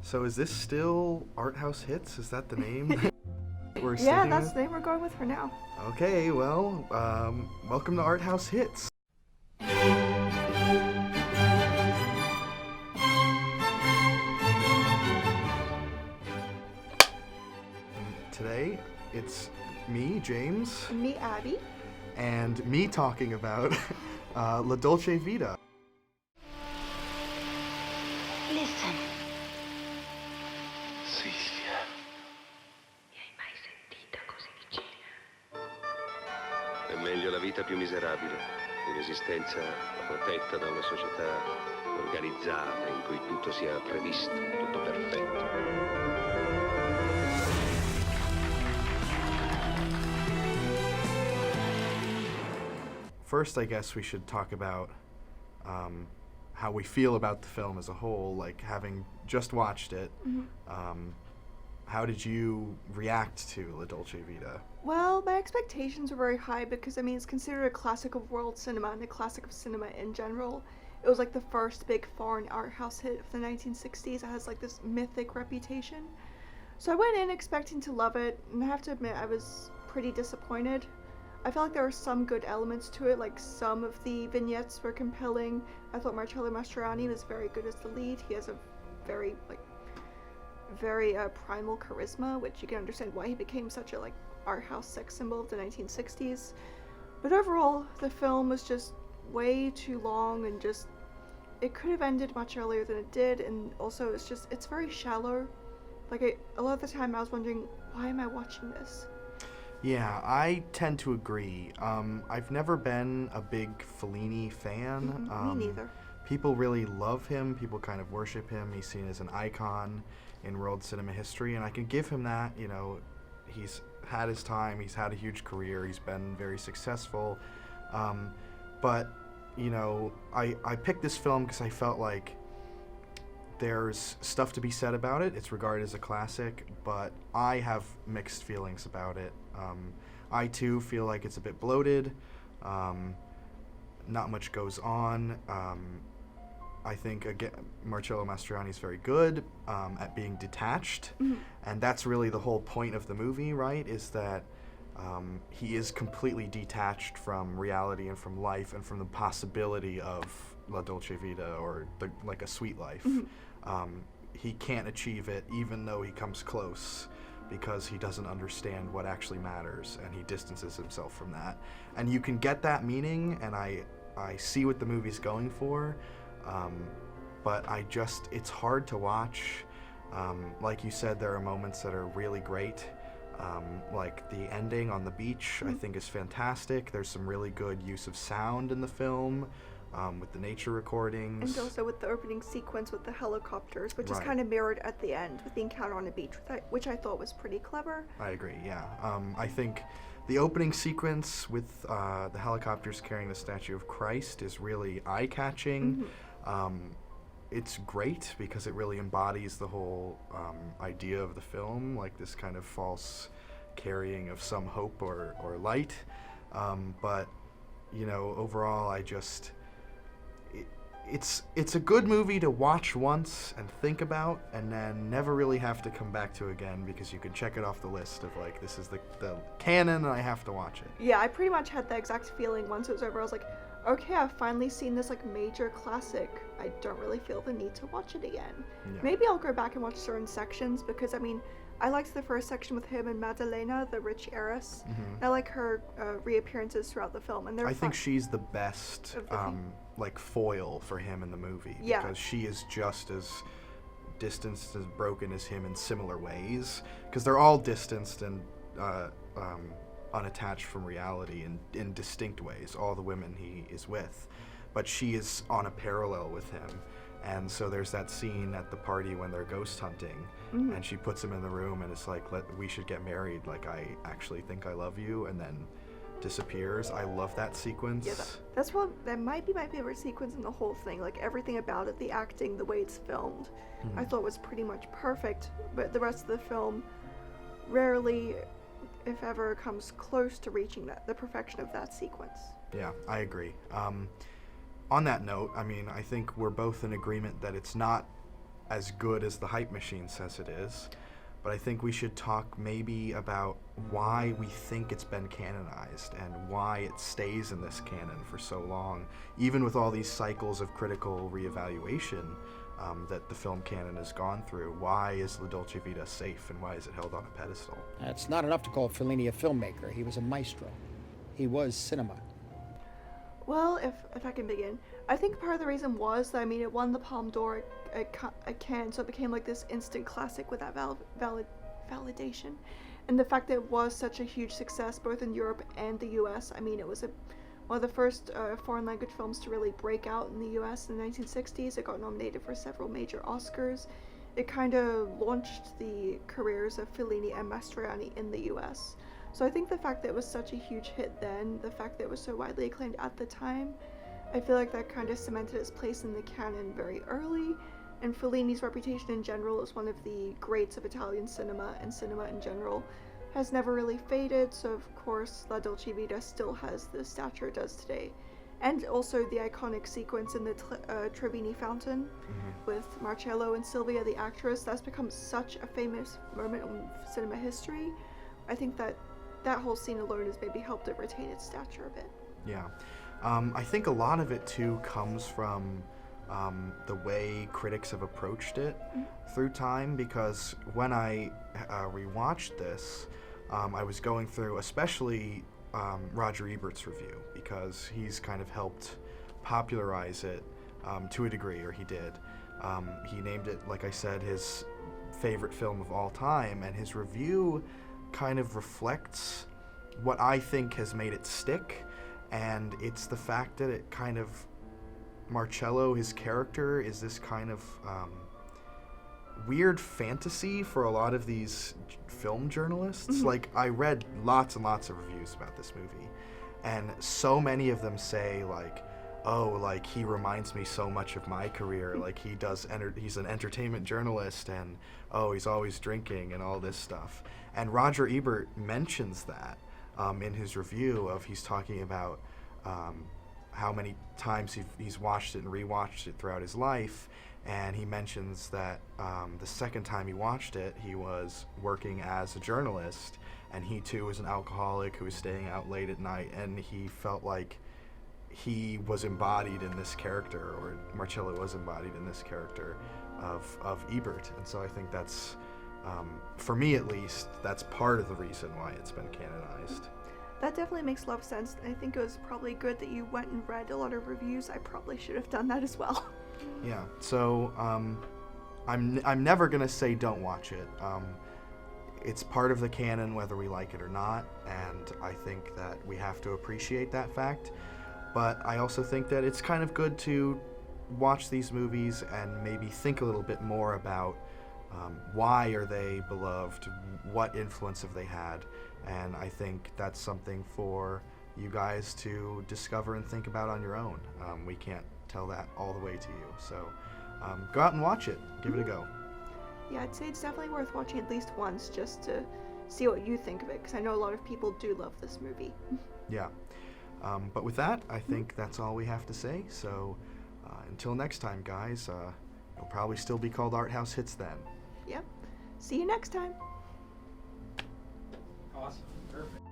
So is this still Art House Hits? Is that the name that we're Yeah, sticking that's with? the name we're going with for now. Okay, well, welcome to Art House Hits. Today, it's me, James, And me, Abby. and me talking about La Dolce Vita. Listen. Silvia. Mi hai mai sentita così vicina? È meglio la vita più miserabile, di un'esistenza protetta da una società organizzata in cui tutto sia previsto, tutto perfetto. First, I guess we should talk about how we feel about the film as a whole, like having just watched it. How did you react to La Dolce Vita? Well, my expectations were very high because, I mean, it's considered a classic of world cinema and a classic of cinema in general. It was like the first big foreign art house hit of the 1960s. It has like this mythic reputation. So I went in expecting to love it, and I have to admit I was pretty disappointed. I felt like there were some good elements to it, like some of the vignettes were compelling. I thought Marcello Mastroianni was very good as the lead. He has a very primal charisma, which you can understand why he became such a art house sex symbol of the 1960s. But overall, the film was just way too long, and just it could have ended much earlier than it did. And also, it's very shallow. A lot of the time I was wondering, why am I watching this? Yeah, I tend to agree. I've never been a big Fellini fan. Me neither. People really love him. People kind of worship him. He's seen as an icon in world cinema history, and I can give him that. You know, he's had his time. He's had a huge career. He's been very successful. But, you know, I picked this film because I felt like there's stuff to be said about it. It's regarded as a classic, but I have mixed feelings about it. I too feel like it's a bit bloated. Not much goes on. I think, again, Marcello Mastroianni is very good at being detached, and that's really the whole point of the movie, right? Is that he is completely detached from reality and from life and from the possibility of La Dolce Vita, or like a sweet life. He can't achieve it even though he comes close, because he doesn't understand what actually matters, and he distances himself from that. And you can get that meaning, and I see what the movie's going for, but it's hard to watch. Like you said, there are moments that are really great. Like the ending on the beach, I think is fantastic. There's some really good use of sound in the film, with the nature recordings. And also with the opening sequence with the helicopters, which is Right. kind of mirrored at the end with the encounter on the beach, which I thought was pretty clever. I agree, yeah. I think the opening sequence with the helicopters carrying the statue of Christ is really eye-catching. It's great because it really embodies the whole idea of the film, like this kind of false carrying of some hope or light. But, you know, overall, it's a good movie to watch once and think about, and then never really have to come back to again, because you can check it off the list of like, this is the canon and I have to watch it. Yeah, I pretty much had the exact feeling once it was over. I was like, okay, I've finally seen this major classic. I don't really feel the need to watch it again. Yeah. Maybe I'll go back and watch certain sections, because I mean, I liked the first section with him and Maddalena, the rich heiress. I like her reappearances throughout the film, and they're I think fun. she's the best Of the like foil for him in the movie, Yeah. because she is just as distanced as broken as him in similar ways, because they're all distanced and unattached from reality in distinct ways, all the women he is with, but she is on a parallel with him. And so there's that scene at the party when they're ghost hunting, and she puts him in the room and it's like, we should get married, like I actually think I love you, and then disappears. I love that sequence. Yeah, that might be my favorite sequence in the whole thing. Like, everything about it, the acting, the way it's filmed, I thought was pretty much perfect. But the rest of the film rarely, if ever, comes close to reaching the perfection of that sequence. Yeah, I agree. On that note, I mean, I think we're both in agreement that it's not as good as the hype machine says it is. But I think we should talk maybe about why we think it's been canonized and why it stays in this canon for so long, even with all these cycles of critical reevaluation that the film canon has gone through. Why is La Dolce Vita safe, and why is it held on a pedestal? It's not enough to call Fellini a filmmaker. He was a maestro. He was cinema. Well, if I can begin, I think part of the reason was that, I mean, it won the Palme d'Or at Cannes, so it became like this instant classic with that validation. And the fact that it was such a huge success both in Europe and the US, I mean, it was one of the first foreign language films to really break out in the US in the 1960s. It got nominated for several major Oscars. It kind of launched the careers of Fellini and Mastroianni in the US. So I think the fact that it was such a huge hit then, the fact that it was so widely acclaimed at the time, I feel like that kind of cemented its place in the canon very early, and Fellini's reputation in general as one of the greats of Italian cinema and cinema in general has never really faded, so of course La Dolce Vita still has the stature it does today. And also the iconic sequence in the Trevini fountain with Marcello and Silvia the actress, that's become such a famous moment in cinema history. I think that whole scene alone has maybe helped it retain its stature a bit. Yeah. I think a lot of it too comes from the way critics have approached it through time, because when I rewatched this, I was going through especially Roger Ebert's review, because he's kind of helped popularize it to a degree, or he did. He named it, like I said, his favorite film of all time, and his review kind of reflects what I think has made it stick, and it's the fact that it kind of, Marcello, his character, is this kind of weird fantasy for a lot of these film journalists. Like, I read lots and lots of reviews about this movie, and so many of them say, like, oh, like, he reminds me so much of my career, like, he's an entertainment journalist, and oh, he's always drinking and all this stuff. And Roger Ebert mentions that in his review, he's talking about how many times he's watched it and rewatched it throughout his life, and he mentions that the second time he watched it, he was working as a journalist, and he too was an alcoholic who was staying out late at night, and he felt like he was embodied in this character, or Marcello was embodied in this character of Ebert. And so I think that's, for me at least, that's part of the reason why it's been canonized. That definitely makes a lot of sense. I think it was probably good that you went and read a lot of reviews. I probably should have done that as well. Yeah, so I'm never gonna say don't watch it. It's part of the canon whether we like it or not, and I think that we have to appreciate that fact. But I also think that it's kind of good to watch these movies and maybe think a little bit more about why are they beloved, what influence have they had, and I think that's something for you guys to discover and think about on your own. We can't tell that all the way to you, so go out and watch it, give it a go. Yeah, I'd say it's definitely worth watching at least once just to see what you think of it, because I know a lot of people do love this movie. Yeah. But with that, I think that's all we have to say. So until next time, guys, it'll probably still be called Art House Hits then. Yep. See you next time. Awesome. Perfect.